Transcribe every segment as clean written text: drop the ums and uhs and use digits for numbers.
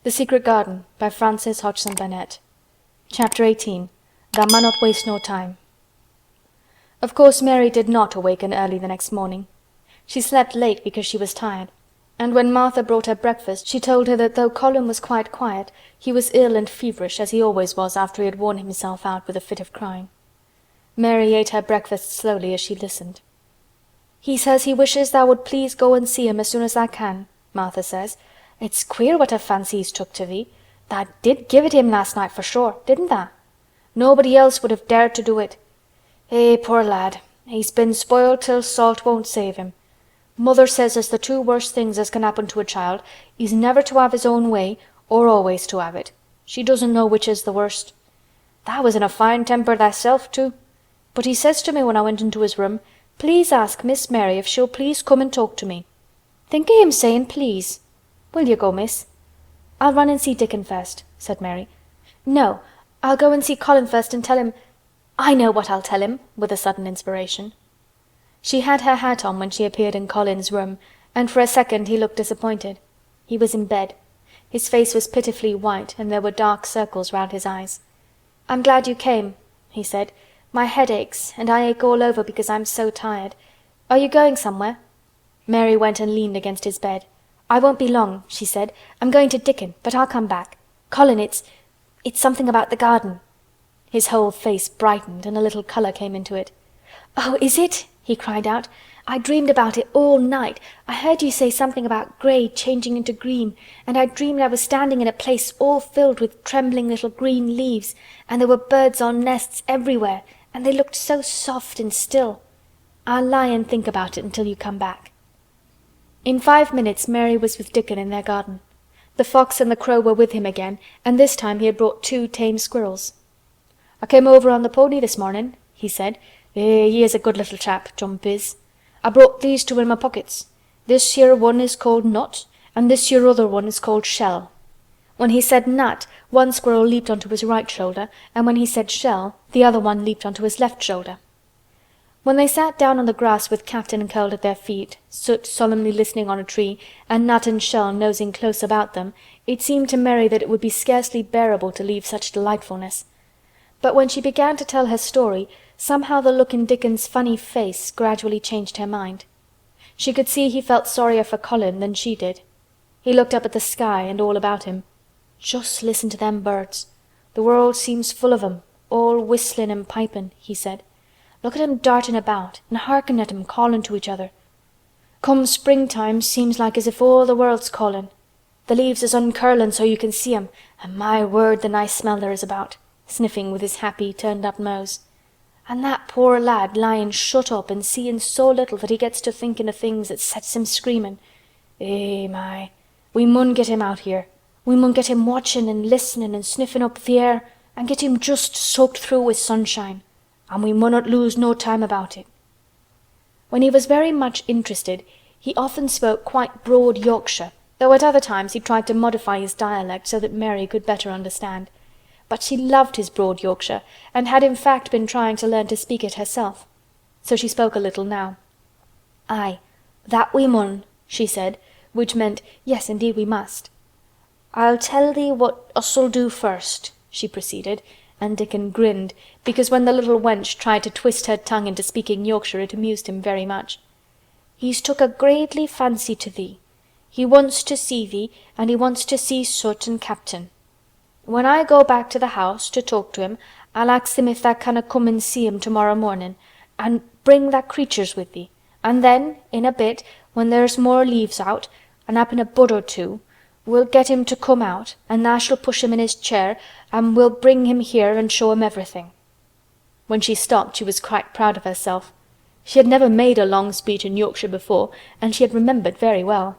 The Secret Garden by Frances Hodgson Burnett. Chapter 18. Thou Mannot Waste No Time. Of course Mary did not awaken early the next morning. She slept late because she was tired, and when Martha brought her breakfast she told her that though Colin was quite quiet, he was ill and feverish, as he always was after he had worn himself out with a fit of crying. Mary ate her breakfast slowly as she listened. "He says he wishes thou would please go and see him as soon as thou can," Martha says. "It's queer what a fancy he's took to thee. Thou did give it him last night for sure, didn't thou? Nobody else would have dared to do it. Eh, poor lad, he's been spoiled till salt won't save him. Mother says as the two worst things as can happen to a child is never to have his own way or always to have it. She doesn't know which is the worst. Thou was in a fine temper thyself too. But he says to me when I went into his room, 'Please ask Miss Mary if she'll please come and talk to me.' Think o' him saying 'please.' Will you go, miss?" "I'll run and see Dickon first," said Mary. "No, I'll go and see Colin first and tell him— I know what I'll tell him," with a sudden inspiration. She had her hat on when she appeared in Colin's room, and for a second he looked disappointed. He was in bed. His face was pitifully white and there were dark circles round his eyes. "I'm glad you came," he said. "My head aches, and I ache all over because I'm so tired. Are you going somewhere?" Mary went and leaned against his bed. "I won't be long," she said. "I'm going to Dickon, but I'll come back. Colin, it's something about the garden." His whole face brightened and a little color came into it. "Oh, is it?" he cried out. "I dreamed about it all night. I heard you say something about grey changing into green, and I dreamed I was standing in a place all filled with trembling little green leaves, and there were birds on nests everywhere, and they looked so soft and still. I'll lie and think about it until you come back." In 5 minutes Mary was with Dickon in their garden. The fox and the crow were with him again, and this time he had brought 2 tame squirrels. "I came over on the pony this morning," he said. He is a good little chap, Jump is. "I brought these 2 in my pockets. This here one is called Nut, and this here other one is called Shell." When he said Nut, one squirrel leaped onto his right shoulder, and when he said Shell, the other one leaped onto his left shoulder. When they sat down on the grass with Captain curled at their feet, Soot solemnly listening on a tree, and Nut and Shell nosing close about them, it seemed to Mary that it would be scarcely bearable to leave such delightfulness. But when she began to tell her story, somehow the look in Dickon's funny face gradually changed her mind. She could see he felt sorrier for Colin than she did. He looked up at the sky and all about him. "Just listen to them birds. The world seems full of 'em, all whistling and piping," he said. "Look at 'em darting about, and hearken at 'em calling to each other. Come springtime seems like as if all the world's calling. The leaves is uncurling so you can see 'em, and my word the nice smell there is about," sniffing with his happy turned-up nose. "And that poor lad lying shut up and seeing so little that he gets to thinking of things that sets him screaming. Eh, my, we mun get him out here. We mun get him watching and listening and sniffing up the air and get him just soaked through with sunshine. And we munnot lose no time about it." When he was very much interested, he often spoke quite broad Yorkshire, though at other times he tried to modify his dialect so that Mary could better understand. But she loved his broad Yorkshire, and had in fact been trying to learn to speak it herself. So she spoke a little now. "Aye, that we mun," she said, which meant, "Yes, indeed we must." "I'll tell thee what us'll do first," she proceeded, and Dickon grinned, because when the little wench tried to twist her tongue into speaking Yorkshire it amused him very much. "He's took a greatly fancy to thee. He wants to see thee, and he wants to see Soot and Captain. When I go back to the house to talk to him, I'll ax him if tha canna come and see him tomorrow morning, and bring tha creatures with thee, and then, in a bit, when there's more leaves out, and happen a bud or two, we'll get him to come out, and tha shall push him in his chair, and we'll bring him here and show him everything." When she stopped she was quite proud of herself. She had never made a long speech in Yorkshire before, and she had remembered very well.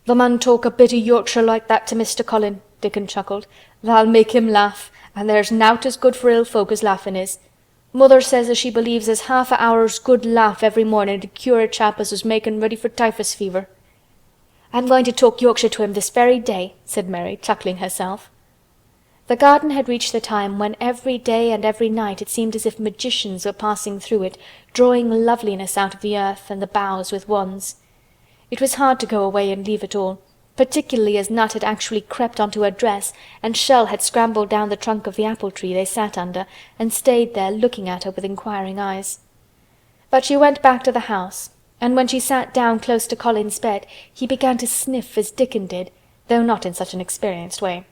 "Thou mun talk a bit o' Yorkshire like that to Mr. Colin," Dickon chuckled. "Tha'll make him laugh, and there's nowt as good for ill folk as laughin' is. Mother says as she believes as half a hour's good laugh every morning 'ud cure a chap as was makin' ready for typhus fever." "I'm going to talk Yorkshire to him this very day," said Mary, chuckling herself. The garden had reached the time when every day and every night it seemed as if magicians were passing through it, drawing loveliness out of the earth and the boughs with wands. It was hard to go away and leave it all, particularly as Nut had actually crept onto her dress and Shell had scrambled down the trunk of the apple tree they sat under and stayed there looking at her with inquiring eyes. But she went back to the house, and when she sat down close to Colin's bed he began to sniff as Dickon did, though not in such an experienced way.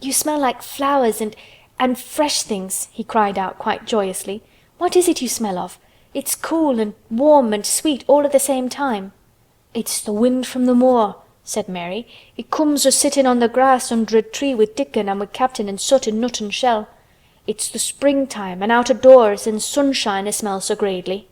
"You smell like flowers and fresh things," he cried out quite joyously. "What is it you smell of? It's cool and warm and sweet all at the same time." "It's the wind from the moor," said Mary. "It comes o' sitting on the grass under a tree with Dickon and with Captain and Soot and Nut and Shell. It's the springtime and out o' doors and sunshine a smells so gradely."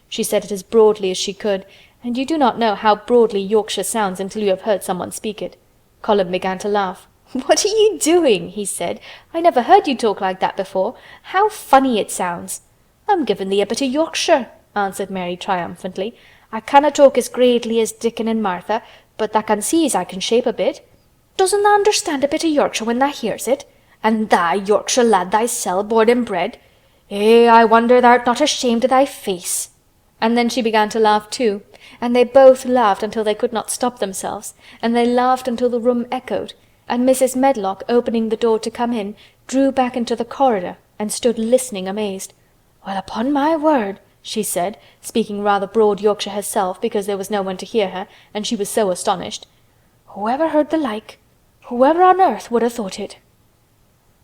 She said it as broadly as she could, and you do not know how broadly Yorkshire sounds until you have heard someone speak it. Colin began to laugh. "What are you doing?" he said. "I never heard you talk like that before. How funny it sounds." "I'm giving thee a bit of Yorkshire," answered Mary triumphantly. "I canna talk as gradely as Dickon and Martha, but tha can see as I can shape a bit. Doesn't tha understand a bit of Yorkshire when tha hears it? And tha, Yorkshire lad thysel, born and bred? I wonder tha'rt not ashamed of thy face." And then she began to laugh too, and they both laughed until they could not stop themselves, and they laughed until the room echoed, and Mrs. Medlock, opening the door to come in, drew back into the corridor and stood listening amazed. "Well, upon my word," she said, speaking rather broad Yorkshire herself because there was no one to hear her, and she was so astonished. "Whoever heard the like? Whoever on earth would have thought it?"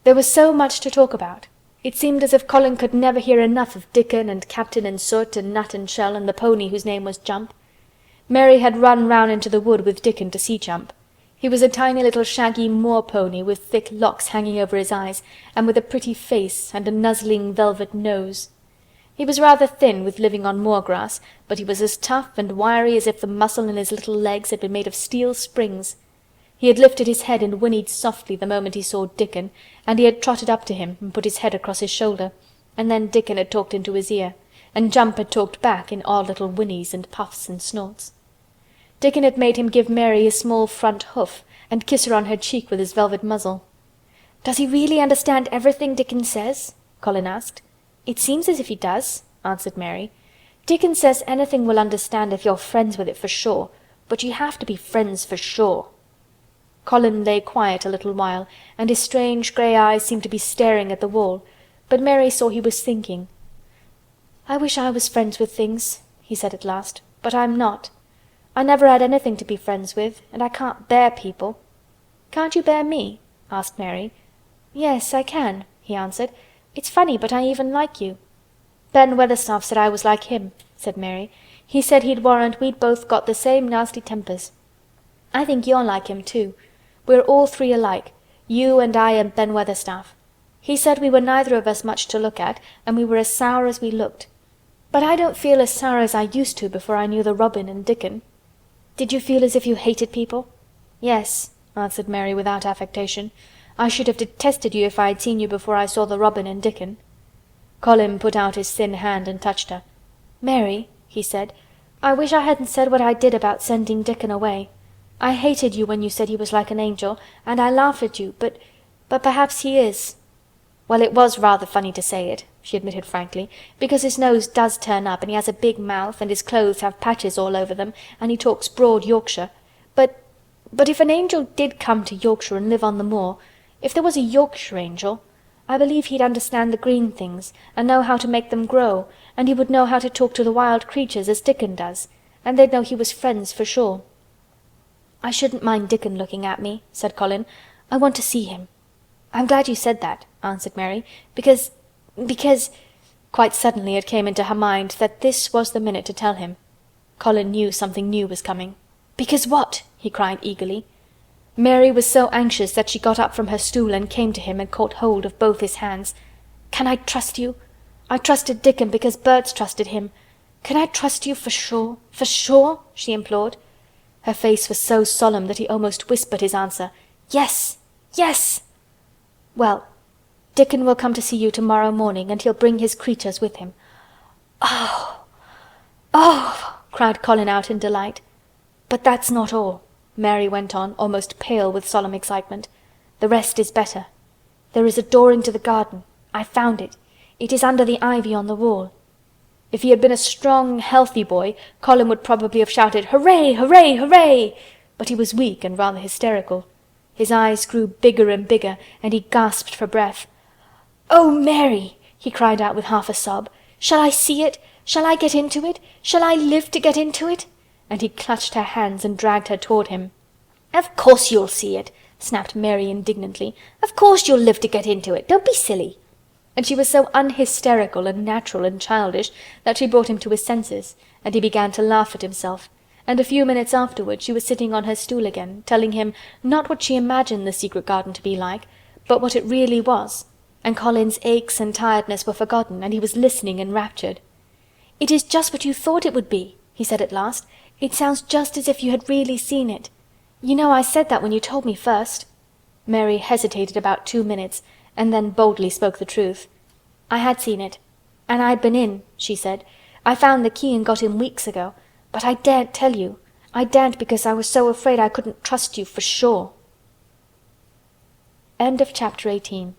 There was so much to talk about. It seemed as if Colin could never hear enough of Dickon and Captain and Soot and Nut and Shell and the pony whose name was Jump. Mary had run round into the wood with Dickon to see Jump. He was a tiny little shaggy moor pony with thick locks hanging over his eyes and with a pretty face and a nuzzling velvet nose. He was rather thin with living on moor grass, but he was as tough and wiry as if the muscle in his little legs had been made of steel springs. He had lifted his head and whinnied softly the moment he saw Dickon, and he had trotted up to him and put his head across his shoulder, and then Dickon had talked into his ear, and Jump had talked back in odd little whinnies and puffs and snorts. Dickon had made him give Mary his small front hoof and kiss her on her cheek with his velvet muzzle. "Does he really understand everything Dickon says?" Colin asked. "It seems as if he does," answered Mary. "Dickon says anything will understand if you're friends with it for sure, but you have to be friends for sure." Colin lay quiet a little while, and his strange grey eyes seemed to be staring at the wall, but Mary saw he was thinking. "I wish I was friends with things," he said at last, "but I'm not. I never had anything to be friends with, and I can't bear people." "Can't you bear me?" asked Mary. "Yes, I can," he answered. "It's funny, but I even like you." "Ben Weatherstaff said I was like him," said Mary. "He said he'd warrant we'd both got the same nasty tempers. I think you're like him too. We're all three alike, you and I and Ben Weatherstaff. He said we were neither of us much to look at, and we were as sour as we looked. But I don't feel as sour as I used to before I knew the Robin and Dickon." "Did you feel as if you hated people?" "Yes," answered Mary without affectation. "I should have detested you if I had seen you before I saw the Robin and Dickon." Colin put out his thin hand and touched her. "Mary," he said, "I wish I hadn't said what I did about sending Dickon away. I hated you when you said he was like an angel, and I laughed at you, but perhaps he is." "Well, it was rather funny to say it," she admitted frankly, "because his nose does turn up and he has a big mouth and his clothes have patches all over them and he talks broad Yorkshire. But if an angel did come to Yorkshire and live on the moor, if there was a Yorkshire angel, I believe he'd understand the green things and know how to make them grow, and he would know how to talk to the wild creatures as Dickon does, and they'd know he was friends for sure." "I shouldn't mind Dickon looking at me," said Colin. "I want to see him." "I'm glad you said that," answered Mary, because... Quite suddenly it came into her mind that this was the minute to tell him. Colin knew something new was coming. "Because what?" he cried eagerly. Mary was so anxious that she got up from her stool and came to him and caught hold of both his hands. "Can I trust you? I trusted Dickon because Bert's trusted him. Can I trust you for sure? For sure?" she implored. Her face was so solemn that he almost whispered his answer. "Yes! Yes!" "Well, Dickon will come to see you tomorrow morning, and he'll bring his creatures with him." "Oh! Oh!" cried Colin out in delight. "But that's not all," Mary went on, almost pale with solemn excitement. "The rest is better. There is a door into the garden. I found it. It is under the ivy on the wall." If he had been a strong, healthy boy, Colin would probably have shouted, "Hooray! Hooray! Hooray!" but he was weak and rather hysterical. His eyes grew bigger and bigger, and he gasped for breath. "Oh, Mary!" he cried out with half a sob. "Shall I see it? Shall I get into it? Shall I live to get into it?" And he clutched her hands and dragged her toward him. "Of course you'll see it," snapped Mary indignantly. "Of course you'll live to get into it. Don't be silly." And she was so unhysterical and natural and childish that she brought him to his senses, and he began to laugh at himself, and a few minutes afterward she was sitting on her stool again, telling him not what she imagined the secret garden to be like, but what it really was, and Colin's aches and tiredness were forgotten, and he was listening enraptured. "It is just what you thought it would be," he said at last. "It sounds just as if you had really seen it. You know I said that when you told me first." Mary hesitated about 2 minutes, and then boldly spoke the truth. "I had seen it, and I'd been in," she said. "I found the key and got in weeks ago, but I daren't tell you. I daren't because I was so afraid I couldn't trust you for sure." End of chapter 18.